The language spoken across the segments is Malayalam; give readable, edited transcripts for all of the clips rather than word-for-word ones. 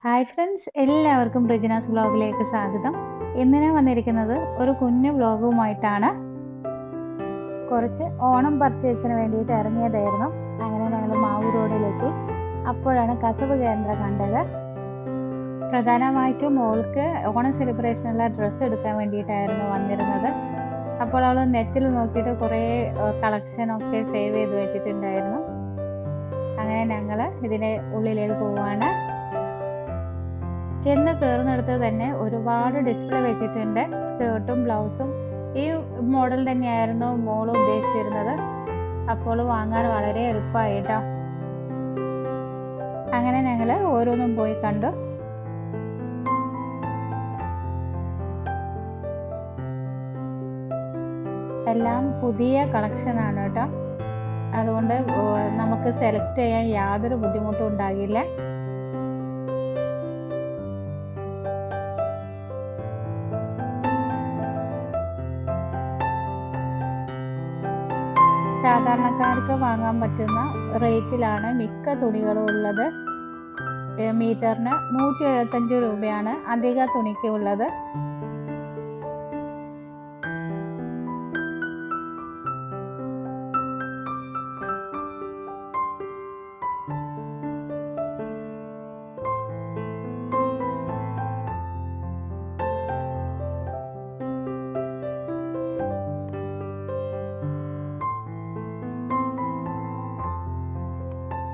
ഹായ് ഫ്രണ്ട്സ്, എല്ലാവർക്കും റിജിനാസ് വ്ലോഗിലേക്ക് സ്വാഗതം. ഇന്ന് ഞാൻ വന്നിരിക്കുന്നത് ഒരു കുഞ്ഞു വ്ലോഗുമായിട്ടാണ്. കുറച്ച് ഓണം പർച്ചേസിന് വേണ്ടിയിട്ട് ഇറങ്ങിയതായിരുന്നു. അങ്ങനെ ഞങ്ങൾ മാവൂർ റോഡിലെത്തി. അപ്പോഴാണ് കസവ് കേന്ദ്രം കണ്ടത്. പ്രധാനമായിട്ടും മോൾക്ക് ഓണം സെലിബ്രേഷനുള്ള ഡ്രസ്സ് എടുക്കാൻ വേണ്ടിയിട്ടായിരുന്നു വന്നിരുന്നത്. അപ്പോൾ അവൾ നെറ്റിൽ നോക്കിയിട്ട് കുറേ കളക്ഷനൊക്കെ സേവ് ചെയ്ത് വെച്ചിട്ടുണ്ടായിരുന്നു. അങ്ങനെ ഞങ്ങൾ ഇതിൻ്റെ ഉള്ളിലേക്ക് പോവുകയാണ്. ചെന്ന് കയറുന്നിടത്ത് തന്നെ ഒരുപാട് ഡിസ്പ്ലേ വെച്ചിട്ടുണ്ട്. സ്കേർട്ടും ബ്ലൗസും ഈ മോഡൽ തന്നെയായിരുന്നു മോൾ ഉദ്ദേശിച്ചിരുന്നത്. അപ്പോൾ വാങ്ങാൻ വളരെ എളുപ്പമായിട്ടോ. അങ്ങനെ ഞങ്ങൾ ഓരോന്നും പോയി കണ്ടു. എല്ലാം പുതിയ കളക്ഷനാണ് കേട്ടോ. അതുകൊണ്ട് നമുക്ക് സെലക്ട് ചെയ്യാൻ യാതൊരു ബുദ്ധിമുട്ടും ഉണ്ടാകില്ല. സാധാരണക്കാർക്ക് വാങ്ങാൻ പറ്റുന്ന റേറ്റിലാണ് മിക്ക തുണികളും ഉള്ളത്. മീറ്ററിന് 175 രൂപയാണ് അധിക തുണിക്ക് ഉള്ളത്.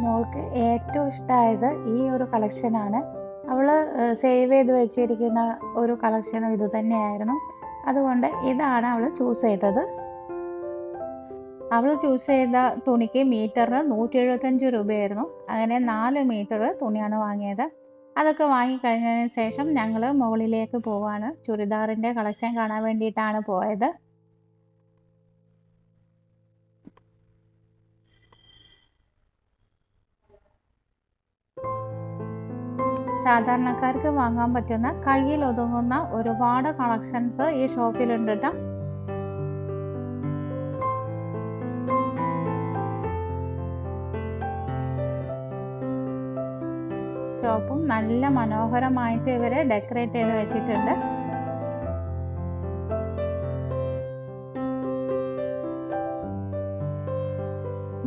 മോൾക്ക് ഏറ്റവും ഇഷ്ടമായത് ഈ ഒരു കളക്ഷനാണ്. അവൾ സേവ് ചെയ്ത് വെച്ചിരിക്കുന്ന ഒരു കളക്ഷനും ഇത് തന്നെയായിരുന്നു. അതുകൊണ്ട് ഇതാണ് അവൾ ചൂസ് ചെയ്തത്. അവൾ ചൂസ് ചെയ്ത തുണിക്ക് മീറ്ററിന് 175 രൂപയായിരുന്നു. അങ്ങനെ 4 മീറ്റർ തുണിയാണ് വാങ്ങിയത്. അതൊക്കെ വാങ്ങിക്കഴിഞ്ഞതിന് ശേഷം ഞങ്ങൾ മുകളിലേക്ക് പോവാണ്. ചുരിദാറിൻ്റെ കളക്ഷൻ കാണാൻ വേണ്ടിയിട്ടാണ് പോയത്. സാധാരണക്കാർക്ക് വാങ്ങാൻ പറ്റുന്ന കയ്യിൽ ഒതുങ്ങുന്ന ഒരുപാട് കളക്ഷൻസ് ഈ ഷോപ്പിലുണ്ട് കേട്ടോ. ഷോപ്പും നല്ല മനോഹരമായിട്ട് ഇവരെ ഡെക്കറേറ്റ് ചെയ്ത് വെച്ചിട്ടുണ്ട്.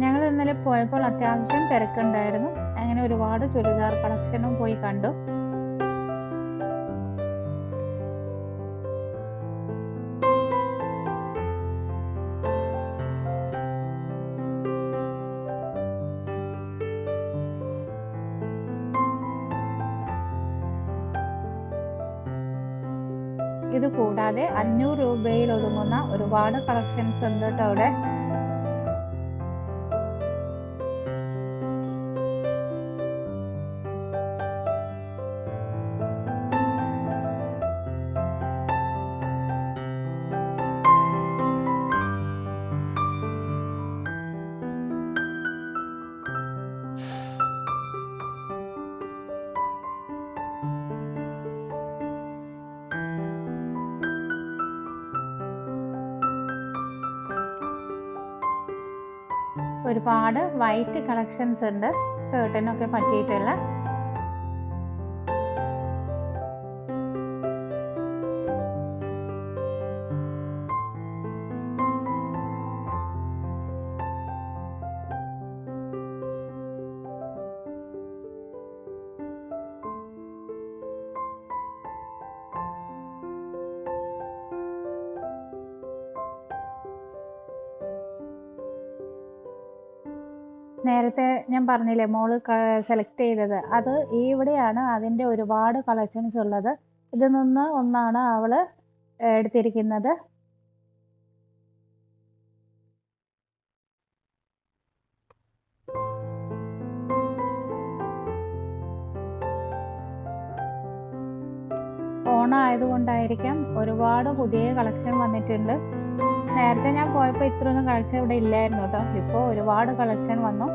ഞങ്ങൾ ഇന്നലെ പോയപ്പോൾ അത്യാവശ്യം തിരക്കുണ്ടായിരുന്നു. അങ്ങനെ ഒരുപാട് ചുരിദാർ കളക്ഷനും പോയി കണ്ടു. ഇത് കൂടാതെ 500 രൂപയിൽ ഒതുങ്ങുന്ന ഒരുപാട് കളക്ഷൻസ് ഉണ്ട് കേട്ടോ അവിടെ. ഒരുപാട് വൈറ്റ് കളക്ഷൻസ് ഉണ്ട് സ്കേർട്ടിനൊക്കെ പറ്റിയിട്ടുള്ള. നേരത്തെ ഞാൻ പറഞ്ഞില്ലേ മോള് സെലക്ട് ചെയ്തത്, അത് ഇവിടെയാണ് അതിൻ്റെ ഒരുപാട് കളക്ഷൻസ് ഉള്ളത്. ഇതിൽ നിന്ന് ഒന്നാണ് അവൾ എടുത്തിരിക്കുന്നത്. ഓണം ആയതുകൊണ്ടായിരിക്കാം ഒരുപാട് പുതിയ കളക്ഷൻ വന്നിട്ടുണ്ട്. നേരത്തെ ഞാൻ പോയപ്പോൾ ഇത്രയൊന്നും കളക്ഷൻ ഇവിടെ ഇല്ലായിരുന്നു കേട്ടോ. ഇപ്പോൾ ഒരുപാട് കളക്ഷൻ വന്നു.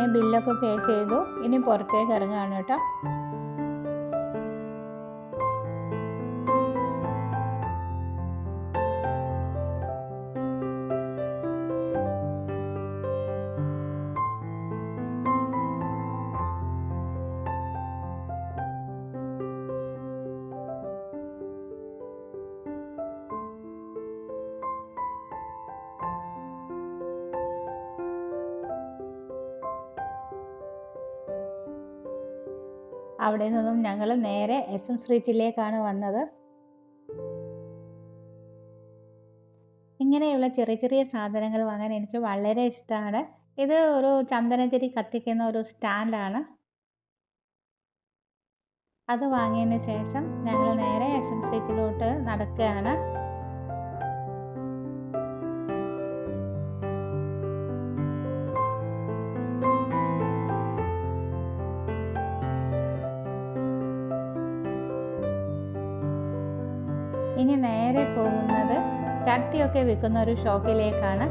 അങ്ങനെ ബില്ലൊക്കെ പേ ചെയ്തു. ഇനി പുറത്തേക്ക് ഇറങ്ങുകയാണ് കേട്ടോ. അവിടെ നിന്നും ഞങ്ങൾ നേരെ SM സ്ട്രീറ്റിലേക്കാണ് വന്നത്. ഇങ്ങനെയുള്ള ചെറിയ ചെറിയ സാധനങ്ങൾ വാങ്ങാൻ എനിക്ക് വളരെ ഇഷ്ടമാണ്. ഇത് ഒരു ചന്ദനത്തിരി കത്തിക്കുന്ന ഒരു സ്റ്റാൻഡാണ്. അത് വാങ്ങിയതിന് ശേഷം ഞങ്ങൾ നേരെ SM സ്ട്രീറ്റിലോട്ട് നടക്കുകയാണ്. ഇനി നേരെ പോകുന്നത് ചട്ടിയൊക്കെ വിൽക്കുന്ന ഒരു ഷോപ്പിലേക്കാണ്.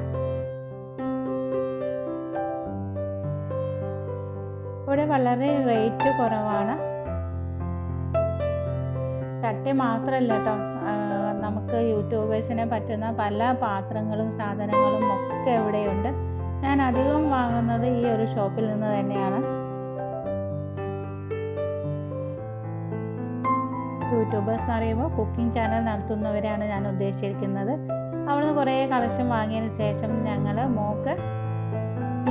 ഇവിടെ വളരെ റേറ്റ് കുറവാണ്. ചട്ടി മാത്രമല്ല കേട്ടോ, നമുക്ക് യൂട്യൂബേഴ്സിനെ പറ്റുന്ന പല പാത്രങ്ങളും സാധനങ്ങളും ഒക്കെ ഇവിടെയുണ്ട്. ഞാൻ അധികം വാങ്ങുന്നത് ഈ ഒരു ഷോപ്പിൽ നിന്ന് തന്നെയാണ്. യൂട്യൂബേഴ്സ് എന്ന് പറയുമ്പോൾ കുക്കിംഗ് ചാനൽ നടത്തുന്നവരെയാണ് ഞാൻ ഉദ്ദേശിച്ചിരിക്കുന്നത്. അവിടുന്ന് കുറേ കളക്ഷൻ വാങ്ങിയതിന് ശേഷം ഞങ്ങൾ മോൾക്ക്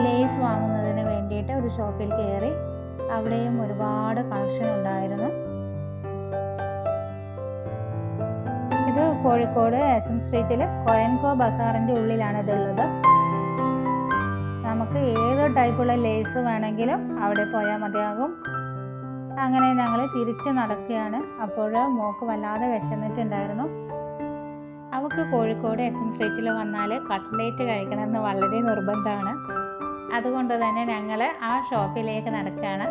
ലേസ് വാങ്ങുന്നതിന് വേണ്ടിയിട്ട് ഒരു ഷോപ്പിൽ കയറി. അവിടെയും ഒരുപാട് കളക്ഷൻ ഉണ്ടായിരുന്നു. ഇത് കോഴിക്കോട് SM സ്ട്രീറ്റിൽ കൊയൻകോ ബസാറിൻ്റെ ഉള്ളിലാണ് ഇതുള്ളത്. നമുക്ക് ഏത് ടൈപ്പുള്ള ലേസ് വേണമെങ്കിലും അവിടെ പോയാൽ മതിയാകും. അങ്ങനെ ഞങ്ങൾ തിരിച്ച് നടക്കുകയാണ്. അപ്പോൾ മോൾക്ക് വല്ലാതെ വിശന്നിട്ടുണ്ടായിരുന്നു. അവൾക്ക് കോഴിക്കോട് SM സ്ട്രീറ്റിൽ വന്നാൽ കട്ട്ലേറ്റ് കഴിക്കണമെന്ന് വളരെ നിർബന്ധമാണ്. അതുകൊണ്ട് തന്നെ ഞങ്ങൾ ആ ഷോപ്പിലേക്ക് നടക്കുകയാണ്.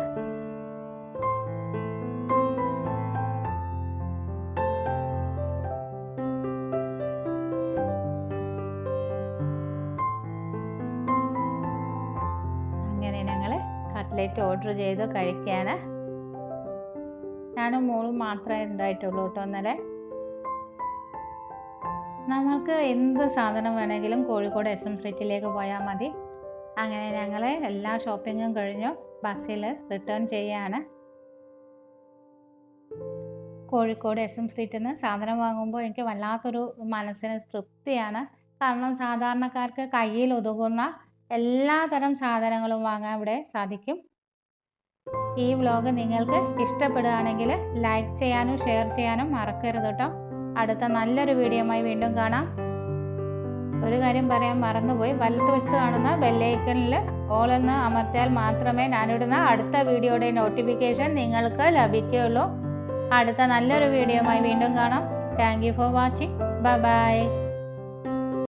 അങ്ങനെ ഞങ്ങൾ കട്ട്ലേറ്റ് ഓർഡർ ചെയ്ത് കഴിക്കുകയാണ്. ഞാനും മോളും മാത്രമേ ഉണ്ടായിട്ടുള്ളൂ കേട്ടോ ഇന്നലെ. നമ്മൾക്ക് എന്ത് സാധനം വേണമെങ്കിലും കോഴിക്കോട് SM സ്ട്രീറ്റിലേക്ക് പോയാൽ മതി. അങ്ങനെ ഞങ്ങൾ എല്ലാ ഷോപ്പിങ്ങും കഴിഞ്ഞു ബസ്സിൽ റിട്ടേൺ ചെയ്യാണ്. കോഴിക്കോട് SM സ്ട്രീറ്റിൽ നിന്ന് സാധനം വാങ്ങുമ്പോൾ എനിക്ക് വല്ലാത്തൊരു മനസ്സിന് തൃപ്തിയാണ്. കാരണം സാധാരണക്കാർക്ക് കയ്യിൽ ഒതുങ്ങുന്ന എല്ലാ തരം സാധനങ്ങളും വാങ്ങാൻ ഇവിടെ സാധിക്കും. ഈ വ്ലോഗ് നിങ്ങൾക്ക് ഇഷ്ടപ്പെടുകയാണെങ്കിൽ ലൈക്ക് ചെയ്യാനും ഷെയർ ചെയ്യാനും മറക്കരുത് കേട്ടോ. അടുത്ത നല്ലൊരു വീഡിയോയുമായി വീണ്ടും കാണാം. ഒരു കാര്യം പറയാൻ മറന്നുപോയി, വലതുവശത്ത് കാണുന്ന ബെല്ലൈക്കണിൽ ഓൾ എന്ന് അമർത്തിയാൽ മാത്രമേ ഞാനിടുന്ന അടുത്ത വീഡിയോയുടെ നോട്ടിഫിക്കേഷൻ നിങ്ങൾക്ക് ലഭിക്കുകയുള്ളൂ. അടുത്ത നല്ലൊരു വീഡിയോയുമായി വീണ്ടും കാണാം. Thank you for watching. Bye bye.